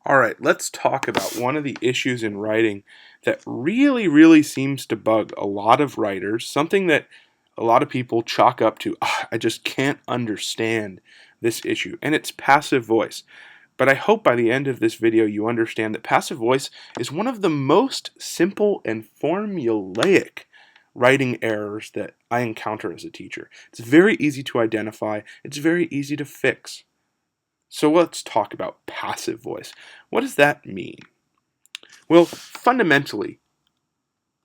All right, let's talk about one of the issues in writing that really seems to bug a lot of writers, something that a lot of people chalk up to, I just can't understand this issue, and it's passive voice. But I hope by the end of this video you understand that passive voice is one of the most simple and formulaic writing errors that I encounter as a teacher. It's very easy to identify, it's very easy to fix. So let's talk about passive voice. What does that mean? Well, fundamentally,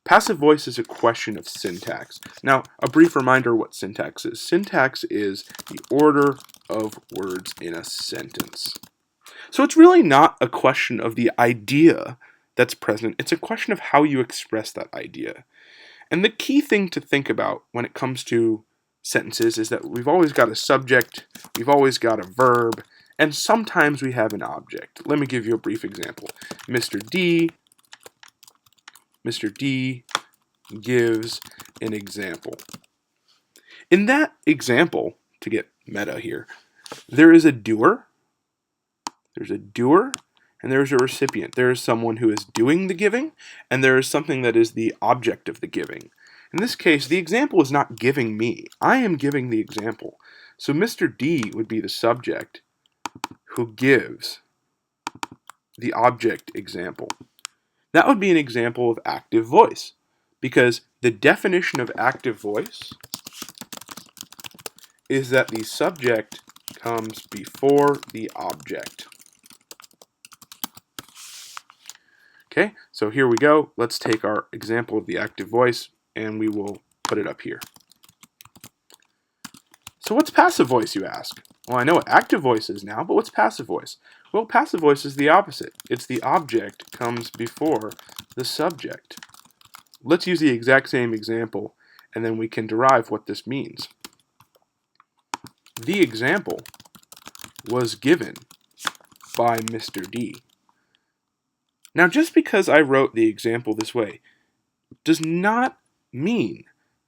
passive voice is a question of syntax. Now, a brief reminder what syntax is. Syntax is the order of words in a sentence. So it's really not a question of the idea that's present. It's a question of how you express that idea. And the key thing to think about when it comes to sentences is that we've always got a subject, we've always got a verb, and sometimes we have an object. Let me give you a brief example. Mr. D gives an example. In that example, to get meta here, there is a doer, and there's a recipient. There is someone who is doing the giving, and there is something that is the object of the giving. In this case, the example is not giving me. I am giving the example. So Mr. D would be the subject who gives the object example. That would be an example of active voice, because the definition of active voice is that the subject comes before the object. Okay, so here we go. Let's take our example of the active voice and we will put it up here. So what's passive voice, you ask? Well, I know what active voice is now, but what's passive voice? Well, passive voice is the opposite. It's the object comes before the subject. Let's use the exact same example, and then we can derive what this means. The example was given by Mr. D. Now, just because I wrote the example this way does not mean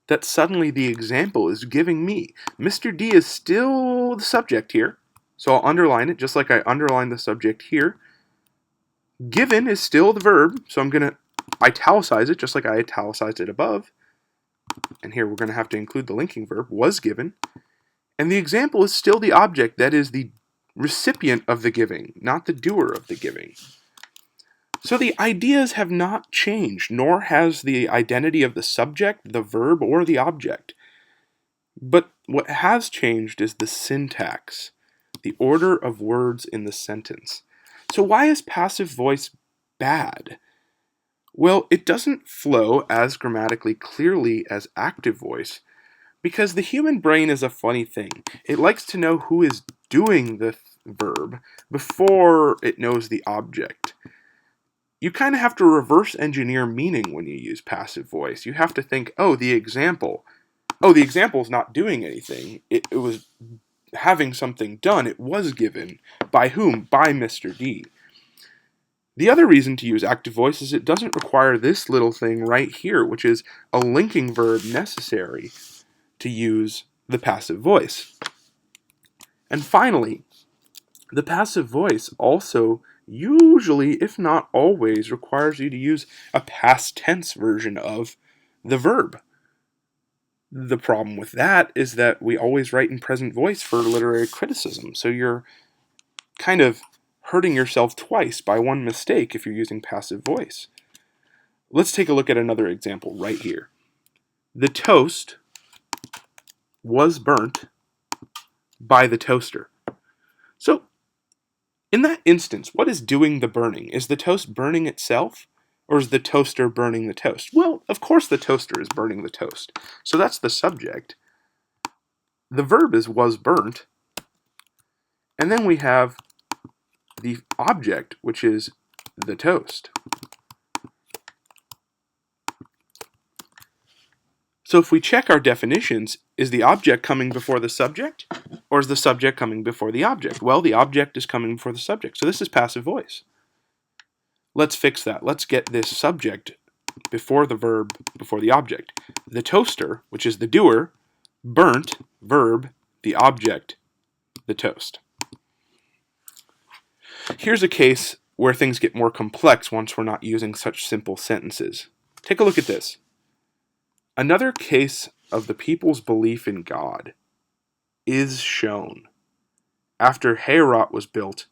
that suddenly the example is giving me. Mr. D is still the subject here, so I'll underline it just like I underlined the subject here. Given is still the verb, so I'm going to italicize it just like I italicized it above. And here we're going to have to include the linking verb, was given. And the example is still the object, that is the recipient of the giving, not the doer of the giving. So the ideas have not changed, nor has the identity of the subject, the verb, or the object. But what has changed is the syntax, the order of words in the sentence. So why is passive voice bad? Well, it doesn't flow as grammatically clearly as active voice, because the human brain is a funny thing. It likes to know who is doing the verb before it knows the object. You kind of have to reverse engineer meaning when you use passive voice. You have to think, the example is not doing anything. It was having something done. It was given. By whom? By Mr. D. The other reason to use active voice is it doesn't require this little thing right here, which is a linking verb necessary to use the passive voice. And finally, the passive voice also usually, if not always, requires you to use a past tense version of the verb. The problem with that is that we always write in present voice for literary criticism, so you're kind of hurting yourself twice by one mistake if you're using passive voice. Let's take a look at another example right here. The toast was burnt by the toaster. So, in that instance, what is doing the burning? Is the toast burning itself, or is the toaster burning the toast? Well, of course the toaster is burning the toast. So that's the subject. The verb is was burnt. And then we have the object, which is the toast. So if we check our definitions, is the object coming before the subject, or is the subject coming before the object? Well, the object is coming before the subject, so this is passive voice. Let's fix that. Let's get this subject before the verb, before the object. The toaster, which is the doer, burnt, verb, the object, the toast. Here's a case where things get more complex once we're not using such simple sentences. Take a look at this. Another case of the people's belief in God is shown after Heorot was built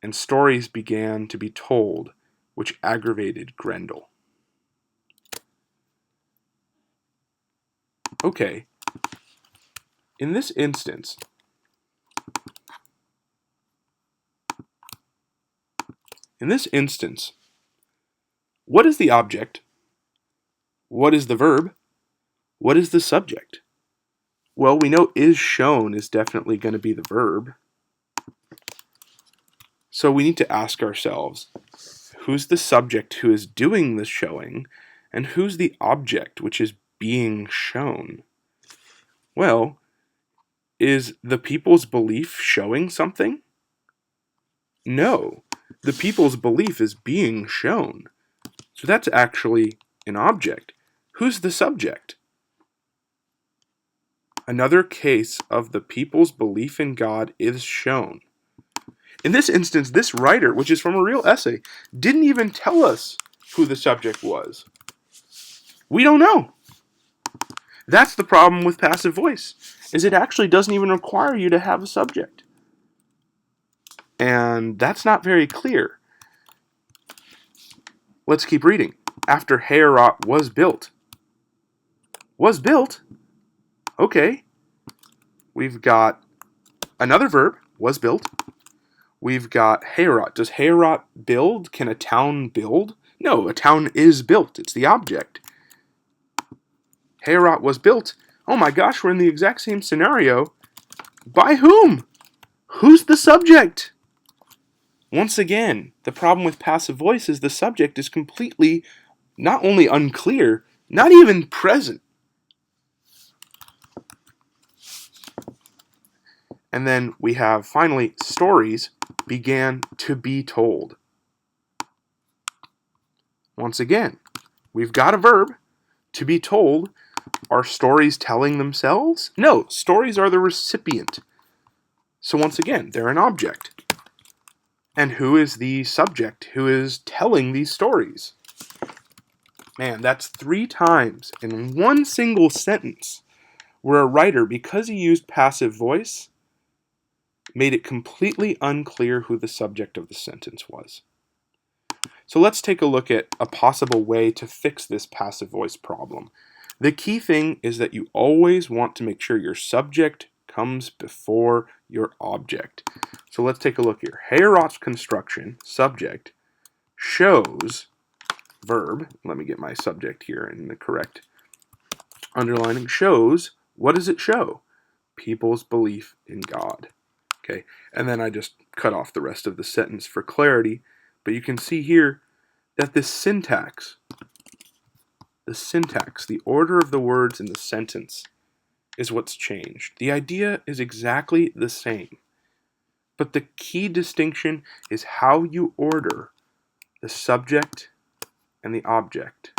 and stories began to be told which aggravated Grendel. Okay, in this instance, what is the object? What is the verb? What is the subject? Well, we know is shown is definitely going to be the verb. So we need to ask ourselves, who's the subject who is doing the showing, and who's the object which is being shown? Well, is the people's belief showing something? No, the people's belief is being shown. So that's actually an object. Who's the subject? Another case of the people's belief in God is shown. In this instance, this writer, which is from a real essay, didn't even tell us who the subject was. We don't know. That's the problem with passive voice, is it actually doesn't even require you to have a subject. And that's not very clear. Let's keep reading. After Heorot was built. Was built? Okay. We've got another verb, was built. We've got Heorot. Does Heorot build? Can a town build? No, a town is built. It's the object. Heorot was built. Oh my gosh, we're in the exact same scenario. By whom? Who's the subject? Once again, the problem with passive voice is the subject is completely not only unclear, not even present. And then we have, finally, stories began to be told. Once again, we've got a verb, to be told. Are stories telling themselves? No, stories are the recipient. So once again, they're an object. And who is the subject who is telling these stories? Man, that's 3 times in one single sentence where a writer, because he used passive voice, made it completely unclear who the subject of the sentence was. So let's take a look at a possible way to fix this passive voice problem. The key thing is that you always want to make sure your subject comes before your object. So let's take a look here. Heorot's construction, subject, shows, verb, let me get my subject here in the correct underlining, shows, what does it show? People's belief in God. Okay, and then I just cut off the rest of the sentence for clarity, but you can see here that the syntax, the order of the words in the sentence is what's changed. The idea is exactly the same, but the key distinction is how you order the subject and the object.